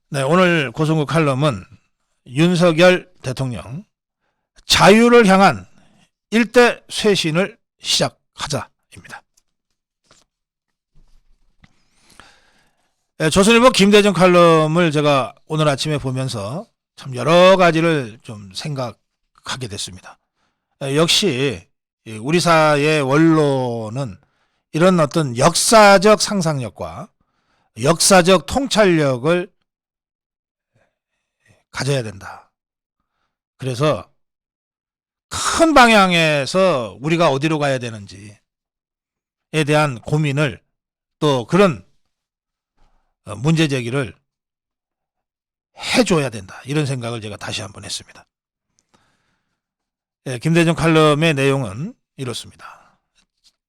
네, 오늘 고성구 칼럼은 윤석열 대통령 자유를 향한 일대 쇄신을 시작하자입니다. 조선일보 김대중 칼럼을 제가 오늘 아침에 보면서 참 여러 가지를 좀 생각하게 됐습니다. 역시 우리 사회의 원로는 이런 어떤 역사적 상상력과 역사적 통찰력을 가져야 된다. 그래서 큰 방향에서 우리가 어디로 가야 되는지에 대한 고민을 또 그런 문제 제기를 해줘야 된다. 이런 생각을 제가 다시 한번 했습니다. 김대중 칼럼의 내용은 이렇습니다.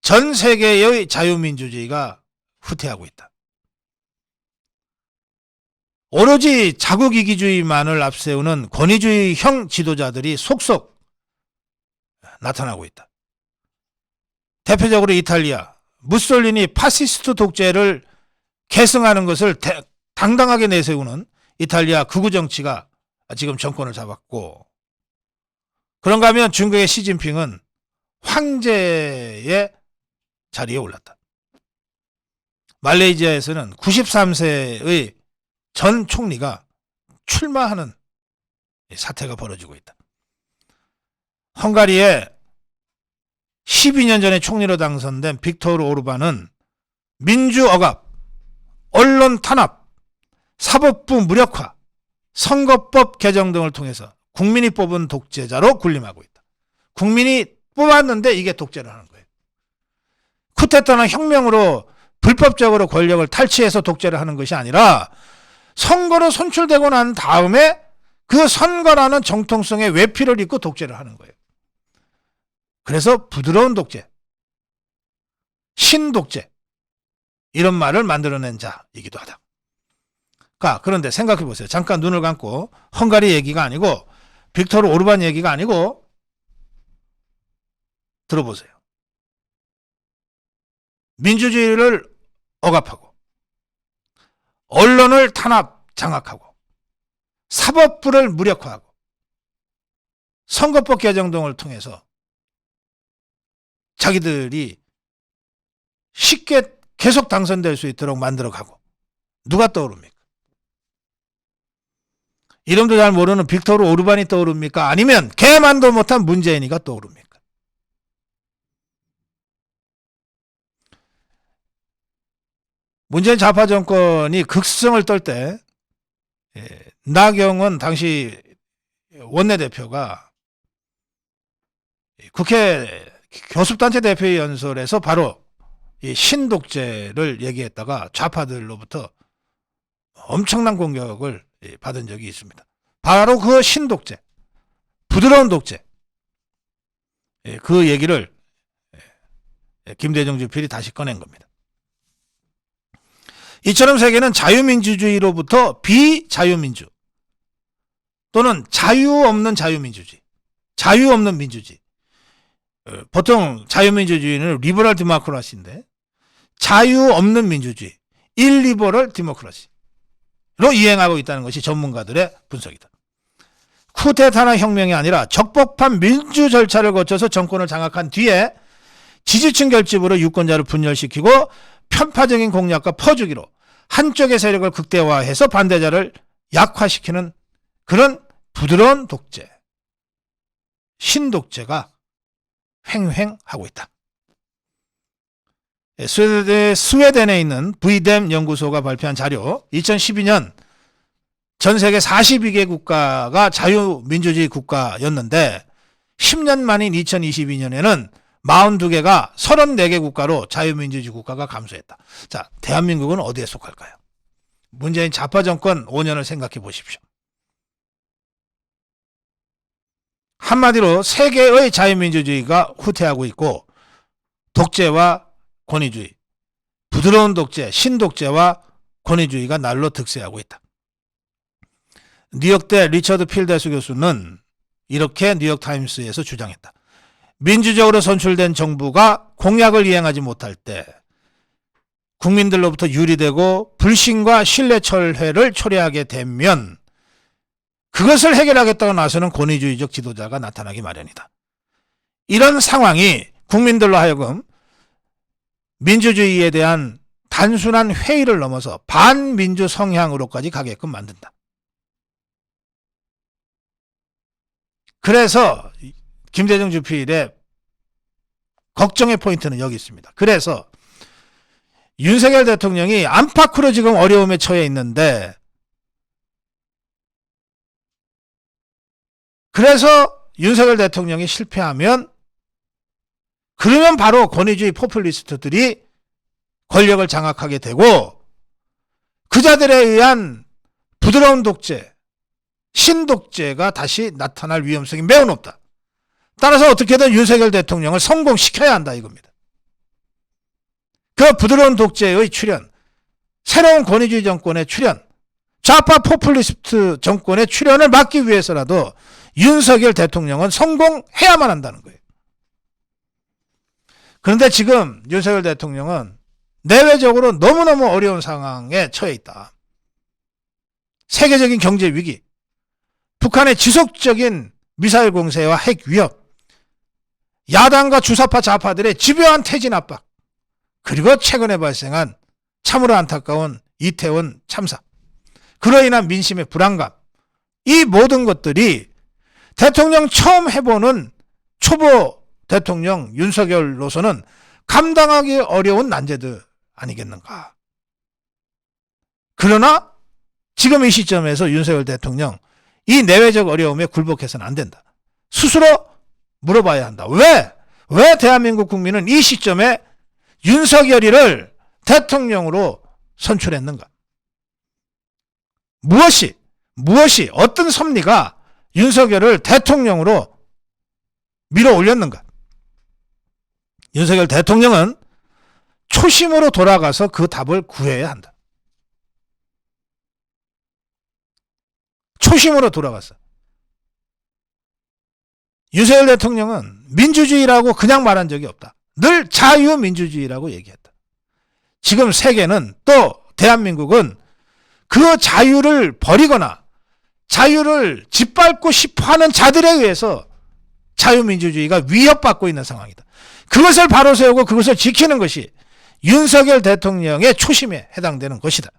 전 세계의 자유민주주의가 후퇴하고 있다. 오로지 자국이기주의만을 앞세우는 권위주의형 지도자들이 속속 나타나고 있다. 대표적으로 이탈리아, 무솔리니 파시스트 독재를 계승하는 것을 당당하게 내세우는 이탈리아 극우 정치가 지금 정권을 잡았고, 그런가 하면 중국의 시진핑은 황제의 자리에 올랐다. 말레이시아에서는 93세의 전 총리가 출마하는 사태가 벌어지고 있다. 헝가리에 12년 전에 총리로 당선된 빅토르 오르반은 민주 억압, 언론 탄압, 사법부 무력화, 선거법 개정 등을 통해서 국민이 뽑은 독재자로 군림하고 있다. 국민이 뽑았는데 이게 독재를 하는 거예요. 쿠데타나 혁명으로 불법적으로 권력을 탈취해서 독재를 하는 것이 아니라 선거로 선출되고 난 다음에 그 선거라는 정통성의 외피를 입고 독재를 하는 거예요. 그래서 부드러운 독재, 신독재, 이런 말을 만들어낸 자이기도 하다. 그런데 생각해 보세요. 잠깐 눈을 감고 헝가리 얘기가 아니고 빅토르 오르반 얘기가 아니고 들어보세요. 민주주의를 억압하고 언론을 탄압, 장악하고 사법부를 무력화하고 선거법 개정 등을 통해서 자기들이 쉽게 계속 당선될 수 있도록 만들어가고, 누가 떠오릅니까? 이름도 잘 모르는 빅토르 오르반이 떠오릅니까? 아니면 개만도 못한 문재인이가 떠오릅니까? 문재인 좌파 정권이 극성을 떨 때 나경원 당시 원내대표가 국회 교섭단체 대표의 연설에서 바로 이 신독재를 얘기했다가 좌파들로부터 엄청난 공격을 받은 적이 있습니다. 바로 그 신독재, 부드러운 독재, 그 얘기를 김대중 주필이 다시 꺼낸 겁니다. 이처럼 세계는 자유민주주의로부터 비자유민주 또는 자유 없는 자유민주주의, 자유 없는 민주주의, 보통 자유민주주의는 리버럴 디모크라시인데 자유 없는 민주주의, 일리버럴 디모크라시로 이행하고 있다는 것이 전문가들의 분석이다. 쿠데타나 혁명이 아니라 적법한 민주 절차를 거쳐서 정권을 장악한 뒤에 지지층 결집으로 유권자를 분열시키고 편파적인 공약과 퍼주기로 한쪽의 세력을 극대화해서 반대자를 약화시키는 그런 부드러운 독재, 신독재가 횡행하고 있다. 스웨덴에 있는 브이뎀 연구소가 발표한 자료, 2012년 전 세계 42개 국가가 자유민주주의 국가였는데 10년 만인 2022년에는 42개가 34개 국가로 자유민주주의 국가가 감소했다. 자, 대한민국은 어디에 속할까요? 문재인 좌파 정권 5년을 생각해 보십시오. 한마디로 세계의 자유민주주의가 후퇴하고 있고 독재와 권위주의, 부드러운 독재, 신독재와 권위주의가 날로 득세하고 있다. 뉴욕대 리처드 필데스 교수는 이렇게 뉴욕타임스에서 주장했다. 민주적으로 선출된 정부가 공약을 이행하지 못할 때 국민들로부터 유리되고 불신과 신뢰철회를 초래하게 되면 그것을 해결하겠다고 나서는 권위주의적 지도자가 나타나기 마련이다. 이런 상황이 국민들로 하여금 민주주의에 대한 단순한 회의를 넘어서 반민주 성향으로까지 가게끔 만든다. 그래서 김대중 주필의 걱정의 포인트는 여기 있습니다. 그래서 윤석열 대통령이 안팎으로 지금 어려움에 처해 있는데, 그래서 윤석열 대통령이 실패하면 그러면 바로 권위주의 포퓰리스트들이 권력을 장악하게 되고 그 자들에 의한 부드러운 독재, 신독재가 다시 나타날 위험성이 매우 높다. 따라서 어떻게든 윤석열 대통령을 성공시켜야 한다 이겁니다. 그 부드러운 독재의 출현, 새로운 권위주의 정권의 출현, 좌파 포퓰리스트 정권의 출현을 막기 위해서라도 윤석열 대통령은 성공해야만 한다는 거예요. 그런데 지금 윤석열 대통령은 내외적으로 너무너무 어려운 상황에 처해 있다. 세계적인 경제 위기, 북한의 지속적인 미사일 공세와 핵 위협, 야당과 주사파 좌파들의 집요한 퇴진 압박, 그리고 최근에 발생한 참으로 안타까운 이태원 참사, 그로 인한 민심의 불안감, 이 모든 것들이 대통령 처음 해보는 초보 대통령 윤석열로서는 감당하기 어려운 난제들 아니겠는가. 그러나 지금 이 시점에서 윤석열 대통령 이 내외적 어려움에 굴복해서는 안 된다. 스스로 물어봐야 한다. 왜 대한민국 국민은 이 시점에 윤석열이를 대통령으로 선출했는가? 무엇이 어떤 섭리가 윤석열을 대통령으로 밀어 올렸는가? 윤석열 대통령은 초심으로 돌아가서 그 답을 구해야 한다. 초심으로 돌아가서. 윤석열 대통령은 민주주의라고 그냥 말한 적이 없다. 늘 자유민주주의라고 얘기했다. 지금 세계는 또 대한민국은 그 자유를 버리거나 자유를 짓밟고 싶어하는 자들에 의해서 자유민주주의가 위협받고 있는 상황이다. 그것을 바로 세우고 그것을 지키는 것이 윤석열 대통령의 초심에 해당되는 것이다.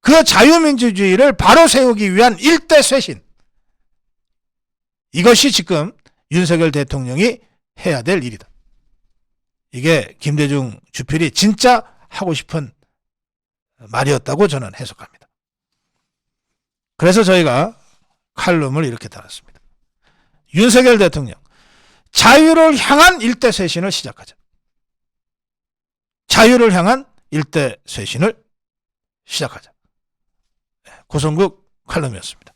그 자유민주주의를 바로 세우기 위한 일대 쇄신, 이것이 지금 윤석열 대통령이 해야 될 일이다. 이게 김대중 주필이 진짜 하고 싶은 말이었다고 저는 해석합니다. 그래서 저희가 칼럼을 이렇게 달았습니다. 윤석열 대통령, 자유를 향한 일대 쇄신을 시작하자. 자유를 향한 일대 쇄신을 시작하자. 고성국 칼럼이었습니다.